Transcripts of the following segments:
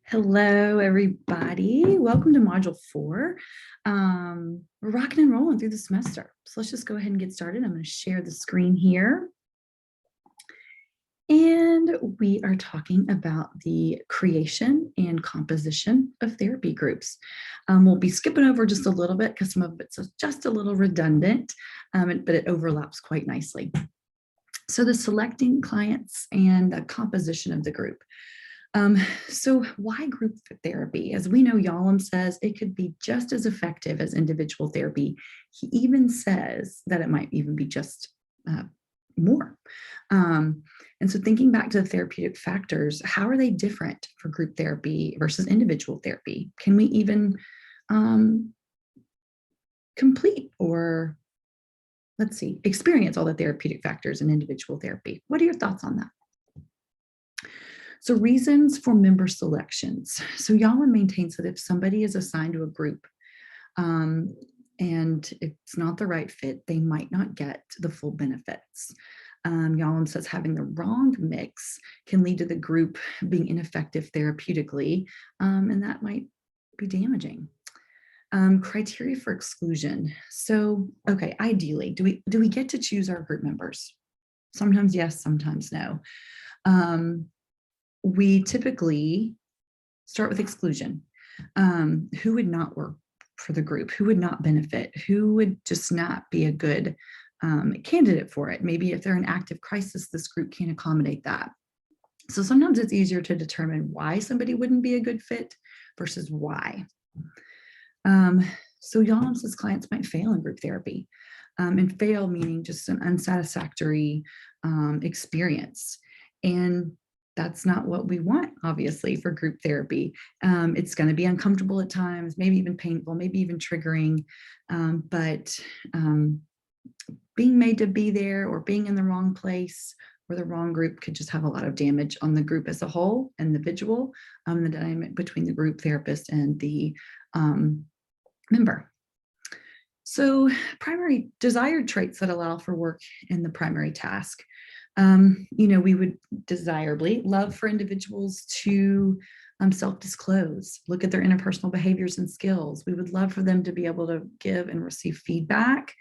Hello, everybody. Welcome to Module 4. We're rocking and rolling through the semester. So let's just go ahead and get started. I'm going to share the screen here. And we are talking about the creation and composition of therapy groups. We'll be skipping over just a little bit because some of it's just a little redundant, but it overlaps quite nicely. So the selecting clients and the composition of the group. So why group therapy? As we know, Yalom says it could be just as effective as individual therapy. He even says that it might even be just more. And so thinking back to the therapeutic factors, how are they different for group therapy versus individual therapy? Can we even complete or, let's see, experience all the therapeutic factors in individual therapy? What are your thoughts on that? So reasons for member selections. So Yalom maintains that if somebody is assigned to a group and it's not the right fit, they might not get the full benefits. Yalom says having the wrong mix can lead to the group being ineffective therapeutically, and that might be damaging. Criteria for exclusion. So, okay, ideally, do we get to choose our group members? Sometimes yes, sometimes no. We typically start with exclusion. Who would not work for the group? Who would not benefit? Who would just not be a good candidate for it? Maybe if they're in active crisis, this group can't accommodate that. So sometimes it's easier to determine why somebody wouldn't be a good fit versus why. So Yalom says clients might fail in group therapy, and fail meaning just an unsatisfactory experience. And that's not what we want, obviously, for group therapy. It's going to be uncomfortable at times, maybe even painful, maybe even triggering, but being made to be there or being in the wrong place or the wrong group could just have a lot of damage on the group as a whole, individual, the dynamic between the group therapist and the member. So primary desired traits that allow for work in the primary task. We would desirably love for individuals to self-disclose, look at their interpersonal behaviors and skills. We would love for them to be able to give and receive feedback.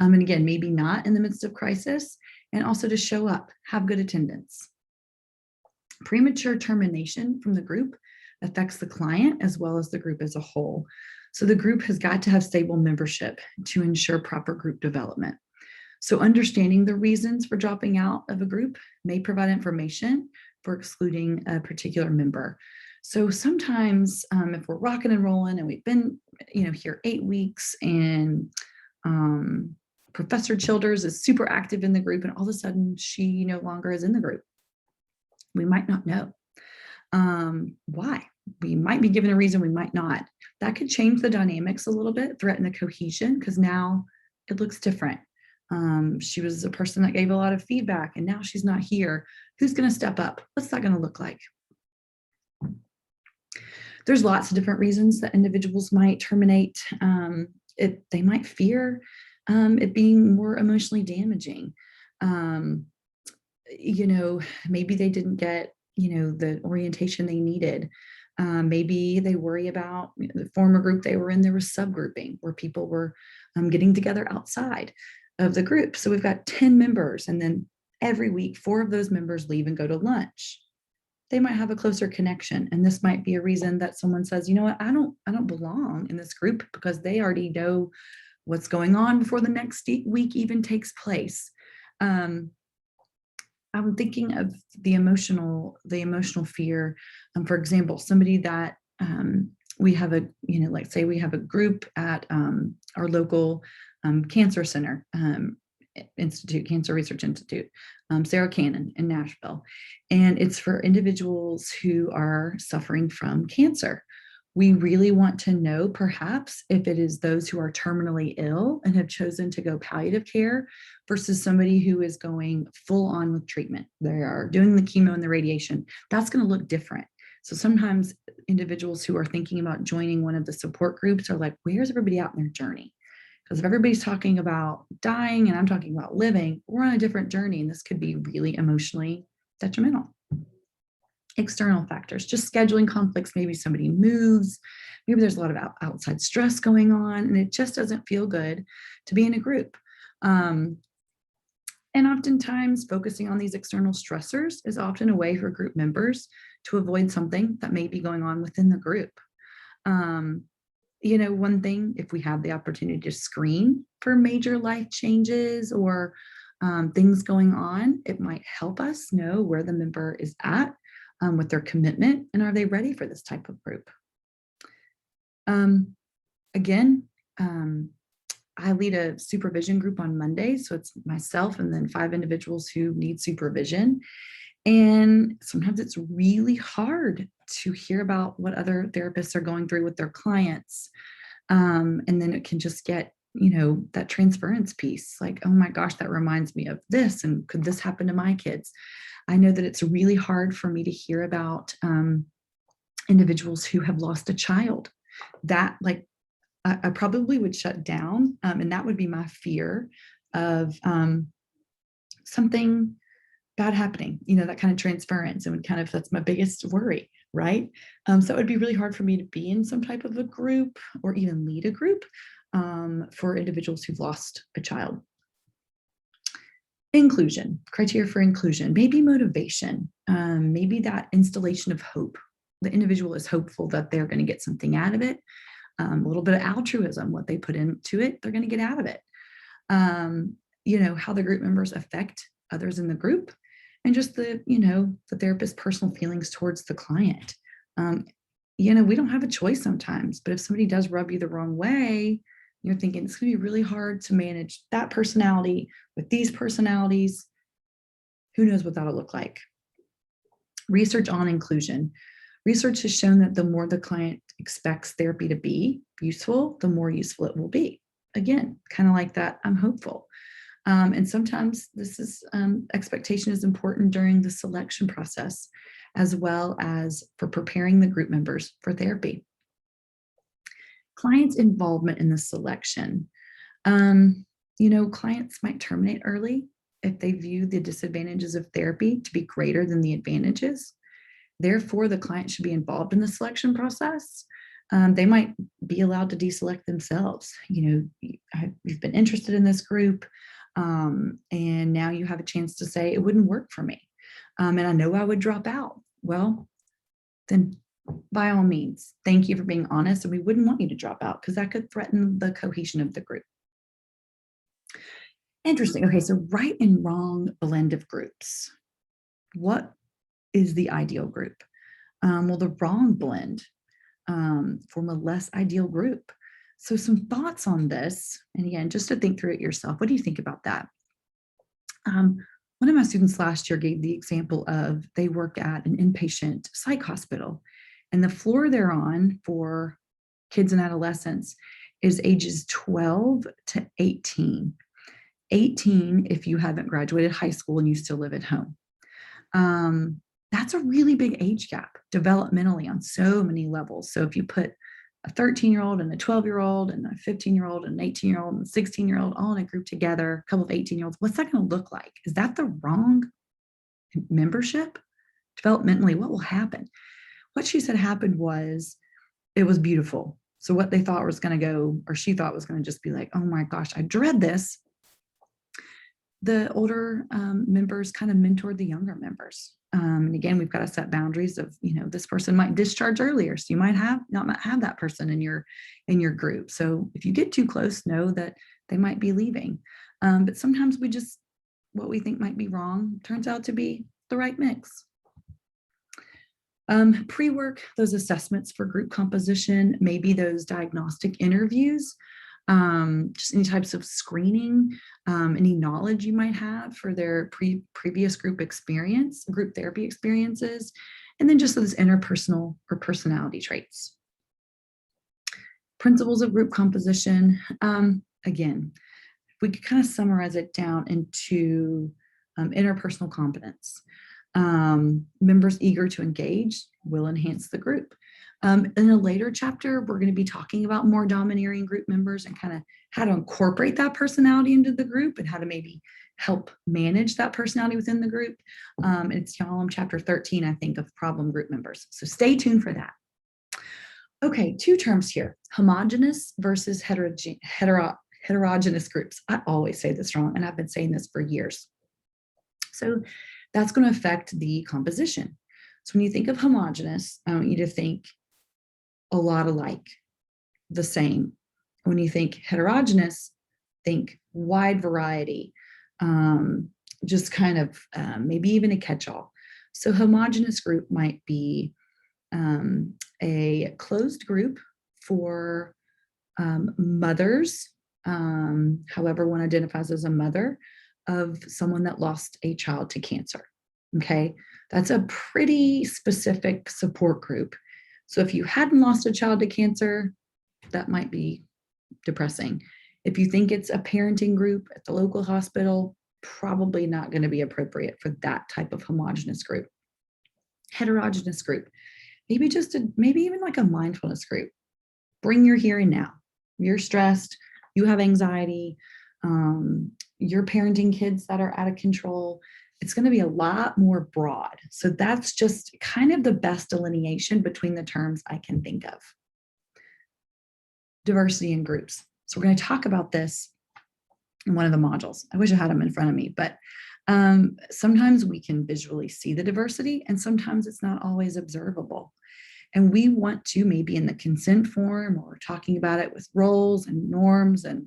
And again, maybe not in the midst of crisis, and also to show up, have good attendance. Premature termination from the group affects the client as well as the group as a whole. So the group has got to have stable membership to ensure proper group development. So understanding the reasons for dropping out of a group may provide information for excluding a particular member. So sometimes if we're rocking and rolling and we've been here 8 weeks and Professor Childers is super active in the group and all of a sudden she no longer is in the group, we might not know why. We might be given a reason, we might not. That could change the dynamics a little bit, threaten the cohesion, because now it looks different. She was a person that gave a lot of feedback and now she's not here. Who's going to step up? What's that going to look like? There's lots of different reasons that individuals might terminate. They might fear it being more emotionally damaging. Maybe they didn't get the orientation they needed. Maybe they worry about the former group they were in, there was subgrouping where people were getting together outside of the group. So we've got 10 members, and then every week, 4 of those members leave and go to lunch. They might have a closer connection. And this might be a reason that someone says, you know what, I don't belong in this group because they already know what's going on before the next week even takes place. I'm thinking of the emotional fear. For example, somebody that we have like say we have a group at our local cancer center institute, Cancer Research Institute, Sarah Cannon in Nashville. And it's for individuals who are suffering from cancer. We really want to know perhaps if it is those who are terminally ill and have chosen to go palliative care versus somebody who is going full on with treatment. They are doing the chemo and the radiation. That's going to look different. So sometimes individuals who are thinking about joining one of the support groups are like, where's everybody out in their journey? Because if everybody's talking about dying and I'm talking about living, we're on a different journey, and this could be really emotionally detrimental. External factors, just scheduling conflicts. Maybe somebody moves, maybe there's a lot of outside stress going on, and it just doesn't feel good to be in a group. And oftentimes, focusing on these external stressors is often a way for group members to avoid something that may be going on within the group. One thing, if we have the opportunity to screen for major life changes or things going on, it might help us know where the member is at with their commitment, and are they ready for this type of group? Again, I lead a supervision group on Monday, so it's myself and then 5 individuals who need supervision. And sometimes it's really hard to hear about what other therapists are going through with their clients. And then it can just get, that transference piece, like, oh my gosh, that reminds me of this. And could this happen to my kids? I know that it's really hard for me to hear about individuals who have lost a child. That, like, I probably would shut down. And that would be my fear of something bad happening, that kind of transference. And that's my biggest worry, right? So it would be really hard for me to be in some type of a group or even lead a group for individuals who've lost a child. Inclusion, criteria for inclusion, maybe motivation, maybe that installation of hope. The individual is hopeful that they're going to get something out of it. A little bit of altruism, what they put into it, they're going to get out of it. How the group members affect others in the group, and just the therapist's personal feelings towards the client. We don't have a choice sometimes, but if somebody does rub you the wrong way, you're thinking it's going to be really hard to manage that personality with these personalities. Who knows what that'll look like? Research on inclusion. Research has shown that the more the client expects therapy to be useful, the more useful it will be. Again, kind of like that, I'm hopeful. And sometimes this is expectation is important during the selection process, as well as for preparing the group members for therapy. Clients' involvement in the selection. Clients might terminate early if they view the disadvantages of therapy to be greater than the advantages. Therefore, the client should be involved in the selection process. They might be allowed to deselect themselves. You've been interested in this group, and now you have a chance to say it wouldn't work for me. And I know I would drop out. Well, then by all means, thank you for being honest. And we wouldn't want you to drop out because that could threaten the cohesion of the group. Interesting. Okay, so right and wrong blend of groups. What is the ideal group? Well, the wrong blend form a less ideal group. So some thoughts on this, and again, just to think through it yourself. What do you think about that? One of my students last year gave the example of they work at an inpatient psych hospital, and the floor they're on for kids and adolescents is ages 12 to 18. 18 if you haven't graduated high school and you still live at home. That's a really big age gap developmentally on so many levels. So if you put a 13-year-old and a 12-year-old and a 15-year-old and an 18-year-old and a 16-year-old all in a group together, a couple of 18-year-olds, what's that going to look like? Is that the wrong membership? Developmentally, what will happen? What she said happened was it was beautiful. So what they thought was going to go, or she thought was going to just be like, oh my gosh, I dread this. The older members kind of mentored the younger members. And again, we've got to set boundaries of, this person might discharge earlier. So you might not have that person in your group. So if you get too close, know that they might be leaving. But sometimes what we think might be wrong turns out to be the right mix. Pre-work, those assessments for group composition, maybe those diagnostic interviews, just any types of screening, any knowledge you might have for their previous group therapy experiences, and then just those interpersonal or personality traits. Principles of group composition, again, we could kind of summarize it down into interpersonal competence. Members eager to engage will enhance the group. In a later chapter, we're going to be talking about more domineering group members and kind of how to incorporate that personality into the group and how to maybe help manage that personality within the group. It's Yalom chapter 13, I think, of problem group members. So stay tuned for that. Okay, two terms here, homogeneous versus heterogeneous groups. I always say this wrong, and I've been saying this for years. So that's going to affect the composition. So when you think of homogeneous, I want you to think a lot alike, the same. When you think heterogeneous, think wide variety, just kind of maybe even a catch-all. So homogeneous group might be a closed group for mothers, however one identifies as a mother of someone that lost a child to cancer. Okay, that's a pretty specific support group. So if you hadn't lost a child to cancer, that might be depressing. If you think it's a parenting group at the local hospital, probably not going to be appropriate for that type of homogeneous group. Heterogeneous group, maybe even like a mindfulness group. Bring your here and now. You're stressed, you have anxiety, you're parenting kids that are out of control. It's going to be a lot more broad. So that's just kind of the best delineation between the terms I can think of. Diversity in groups. So we're going to talk about this in one of the modules. I wish I had them in front of me, but sometimes we can visually see the diversity and sometimes it's not always observable. And we want to, maybe in the consent form or talking about it with roles and norms and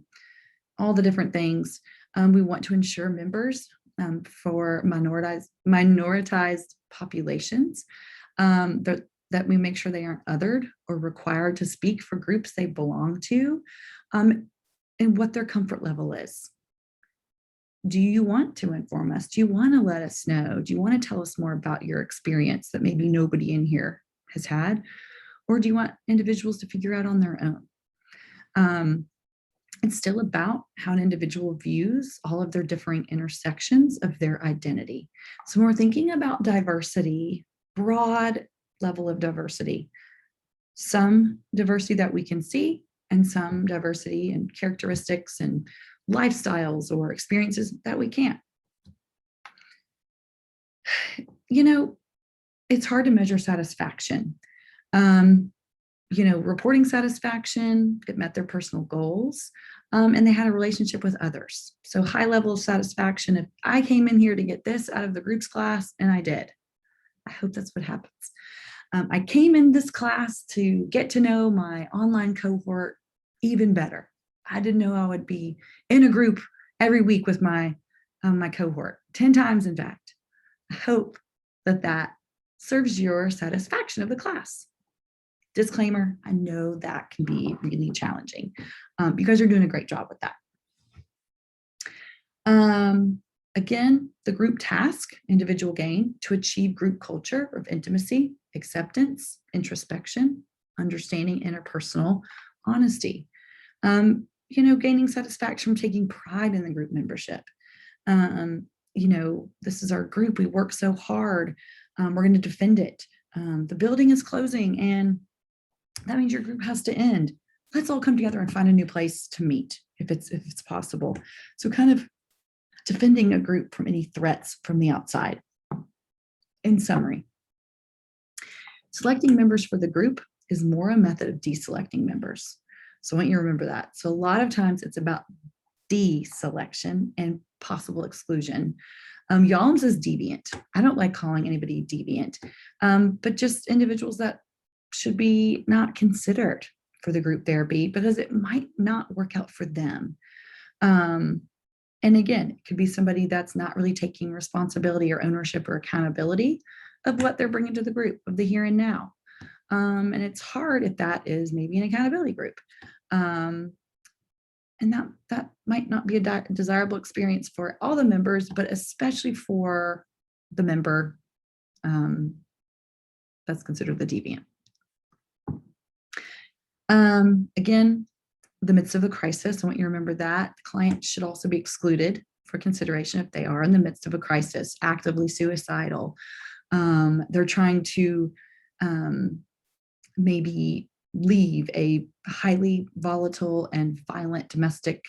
all the different things, we want to ensure members for minoritized populations that we make sure they aren't othered or required to speak for groups they belong to, and what their comfort level is. Do you want to inform us? Do you want to let us know? Do you want to tell us more about your experience that maybe nobody in here has had? Or do you want individuals to figure out on their own? It's still about how an individual views all of their differing intersections of their identity. So when we're thinking about diversity, broad level of diversity, some diversity that we can see and some diversity and characteristics and lifestyles or experiences that we can't. You know, it's hard to measure satisfaction. Reporting satisfaction, it met their personal goals, and they had a relationship with others. So high level of satisfaction, if I came in here to get this out of the groups class, and I did. I hope that's what happens. I came in this class to get to know my online cohort even better. I didn't know I would be in a group every week with my cohort, 10 times in fact. I hope that serves your satisfaction of the class. Disclaimer, I know that can be really challenging. You guys are doing a great job with that. Again, the group task, individual gain to achieve group culture of intimacy, acceptance, introspection, understanding, interpersonal honesty. Gaining satisfaction from taking pride in the group membership. This is our group. We work so hard. We're going to defend it. The building is closing and that means your group has to end. Let's all come together and find a new place to meet if it's possible. So kind of defending a group from any threats from the outside. In summary, selecting members for the group is more a method of deselecting members. So I want you to remember that. So a lot of times it's about deselection and possible exclusion. Yalom's is deviant. I don't like calling anybody deviant, but just individuals that should be not considered for the group therapy because it might not work out for them. And again, it could be somebody that's not really taking responsibility or ownership or accountability of what they're bringing to the group of the here and now. And it's hard if that is maybe an accountability group. And that might not be a desirable experience for all the members, but especially for the member that's considered the deviant. Again, the midst of a crisis, I want you to remember that the client should also be excluded for consideration if they are in the midst of a crisis, actively suicidal. They're trying to maybe leave a highly volatile and violent domestic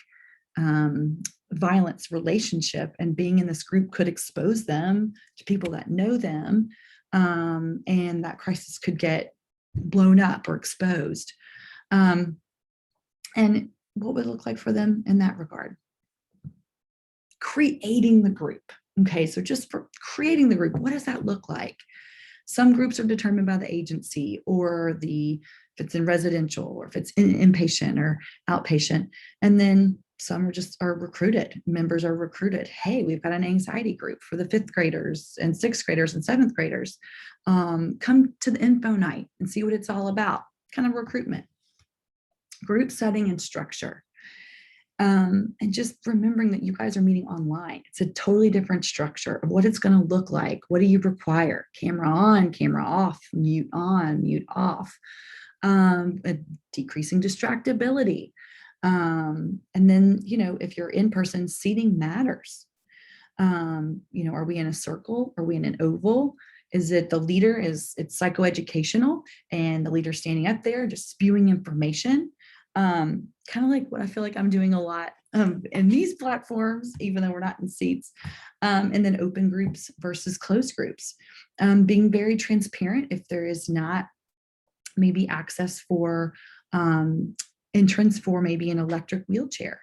violence relationship, and being in this group could expose them to people that know them, and that crisis could get blown up or exposed. And what would it look like for them in that regard? Creating the group. Okay, so just for creating the group, what does that look like? Some groups are determined by the agency, or if it's in residential, or if it's in inpatient or outpatient. And then some are recruited. Members are recruited. Hey, we've got an anxiety group for the 5th graders and 6th graders and 7th graders. Come to the info night and see what it's all about. Kind of recruitment. Group setting and structure. And just remembering that you guys are meeting online. It's a totally different structure of what it's going to look like. What do you require? Camera on, camera off, mute on, mute off. Decreasing distractibility. And then, if you're in person, seating matters. Are we in a circle? Are we in an oval? Is it the leader? It's psychoeducational, and the leader standing up there just spewing information? Kind of like what I feel like I'm doing a lot in these platforms, even though we're not in seats. And then open groups versus closed groups. Being very transparent if there is not maybe access for entrance for maybe an electric wheelchair.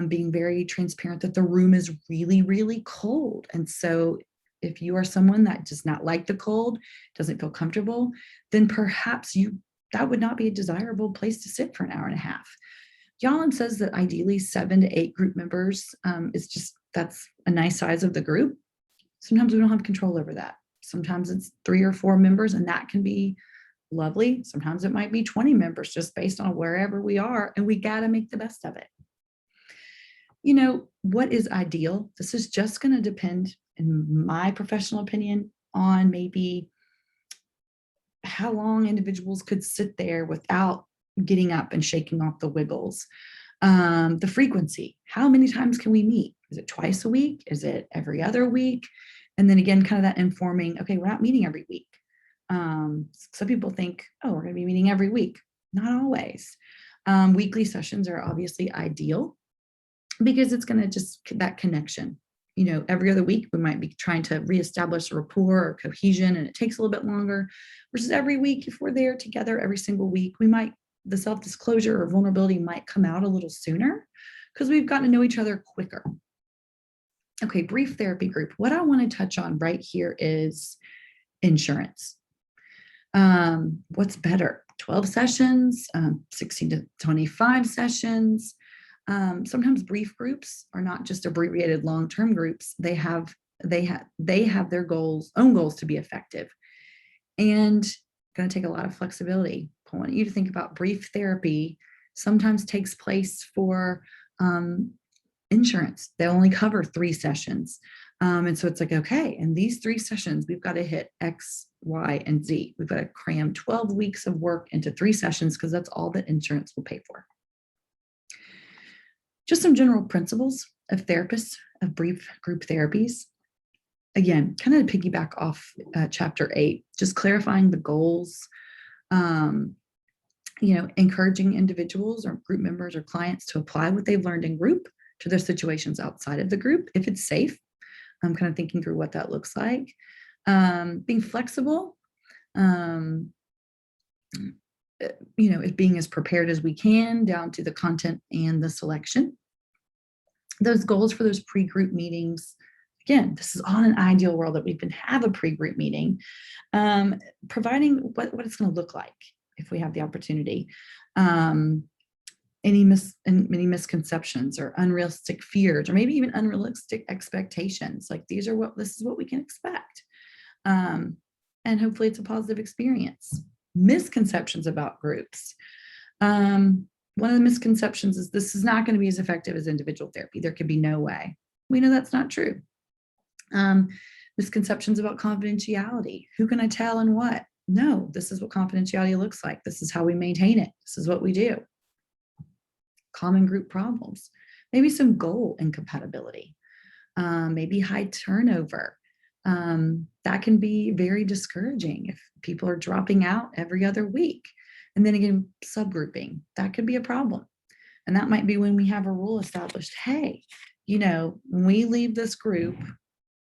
Being very transparent that the room is really, really cold. And so if you are someone that does not like the cold, doesn't feel comfortable, then perhaps that would not be a desirable place to sit for an hour and a half. Yalin says that ideally 7 to 8 group members that's a nice size of the group. Sometimes we don't have control over that. Sometimes it's 3 or 4 members, and that can be lovely. Sometimes it might be 20 members, just based on wherever we are, and we got to make the best of it. What is ideal? This is just going to depend, in my professional opinion, on maybe how long individuals could sit there without getting up and shaking off the wiggles. The frequency, how many times can we meet? Is it twice a week? Is it every other week? And then again, kind of that informing, okay, we're not meeting every week. Some people think, oh, we're going to be meeting every week. Not always. Weekly sessions are obviously ideal because it's going to just that connection. Every other week we might be trying to reestablish a rapport or cohesion, and it takes a little bit longer, versus every week, if we're there together every single week, the self-disclosure or vulnerability might come out a little sooner because we've gotten to know each other quicker. Okay, brief therapy group. What I want to touch on right here is insurance. What's better? 12 sessions, 16 to 25 sessions. Sometimes brief groups are not just abbreviated long-term groups. They have their own goals to be effective, and going to take a lot of flexibility. I want you to think about brief therapy sometimes takes place for insurance. They only cover 3 sessions. And so it's like, okay, in these 3 sessions, we've got to hit X, Y, and Z. We've got to cram 12 weeks of work into 3 sessions because that's all that insurance will pay for. Just some general principles of therapists, of brief group therapies. Again, kind of piggyback off chapter 8, just clarifying the goals, encouraging individuals or group members or clients to apply what they've learned in group to their situations outside of the group, if it's safe. I'm kind of thinking through what that looks like. Being flexible, being as prepared as we can down to the content and the selection. Those goals for those pre-group meetings. Again, this is on an ideal world that we can have a pre-group meeting, providing what it's going to look like if we have the opportunity. Any misconceptions or unrealistic fears, or maybe even unrealistic expectations. Like this is what we can expect. And hopefully it's a positive experience. Misconceptions about groups. One of the misconceptions is this is not going to be as effective as individual therapy. There could be no way. We know that's not true. Misconceptions about confidentiality. Who can I tell and what? No, this is what confidentiality looks like. This is how we maintain it. This is what we do. Common group problems. Maybe some goal incompatibility. Maybe high turnover. That can be very discouraging if people are dropping out every other week. And then again, subgrouping, that could be a problem. And that might be when we have a rule established. Hey, when we leave this group,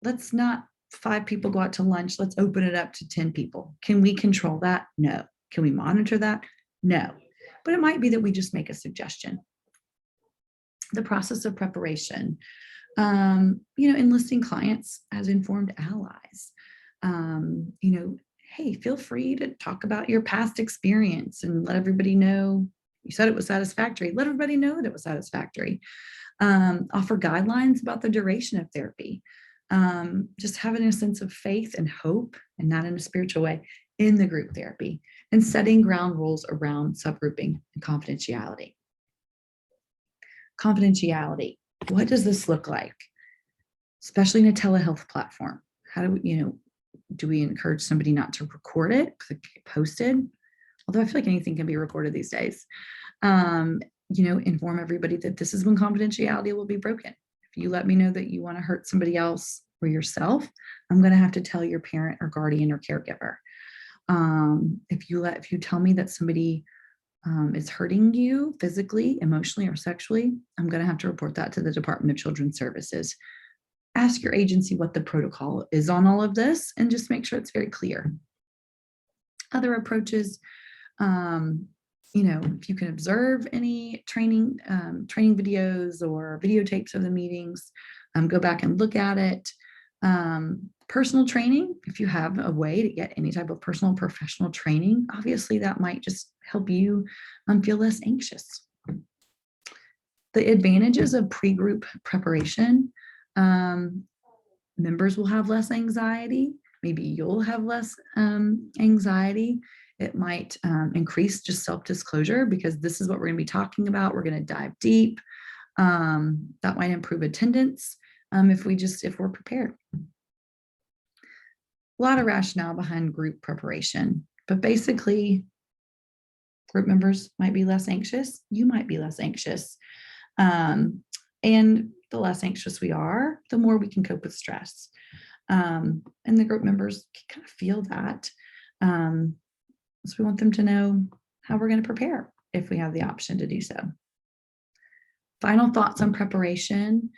let's not 5 people go out to lunch. Let's open it up to 10 people. Can we control that? No. Can we monitor that? No. But it might be that we just make a suggestion. The process of preparation, enlisting clients as informed allies. Hey, feel free to talk about your past experience and let everybody know you said it was satisfactory. Let everybody know that it was satisfactory. Offer guidelines about the duration of therapy. Just having a sense of faith and hope, and not in a spiritual way, in the group therapy, and setting ground rules around subgrouping and confidentiality. Confidentiality. What does this look like? Especially in a telehealth platform. How do we encourage somebody not to record it because it get posted? Although I feel like anything can be recorded these days. Inform everybody that this is when confidentiality will be broken. If you let me know that you want to hurt somebody else or yourself, I'm going to have to tell your parent or guardian or caregiver. If you tell me that somebody is hurting you physically, emotionally, or sexually, I'm going to have to report that to the Department of Children's Services. Ask your agency what the protocol is on all of this and just make sure it's very clear. Other approaches, if you can observe any training videos or videotapes of the meetings, go back and look at it. Personal training, if you have a way to get any type of personal professional training, obviously that might just help you feel less anxious. The advantages of pre-group preparation, members will have less anxiety. Maybe you'll have less anxiety. It might increase just self-disclosure because this is what we're going to be talking about. We're going to dive deep. That might improve attendance if we're prepared. A lot of rationale behind group preparation, but basically group members might be less anxious. You might be less anxious. And the less anxious we are, the more we can cope with stress. And the group members can kind of feel that. So we want them to know how we're going to prepare if we have the option to do so. Final thoughts on preparation.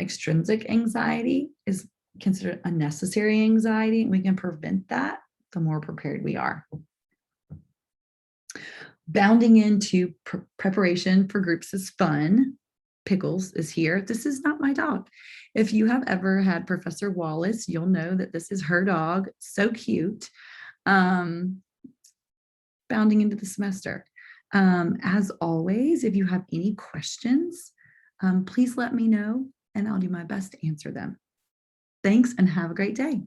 Extrinsic anxiety is considered unnecessary anxiety, and we can prevent that the more prepared we are. Bounding into preparation for groups is fun. Pickles is here. This is not my dog. If you have ever had Professor Wallace, you'll know that this is her dog. So cute. Bounding into the semester. As always, if you have any questions, please let me know and I'll do my best to answer them. Thanks and have a great day.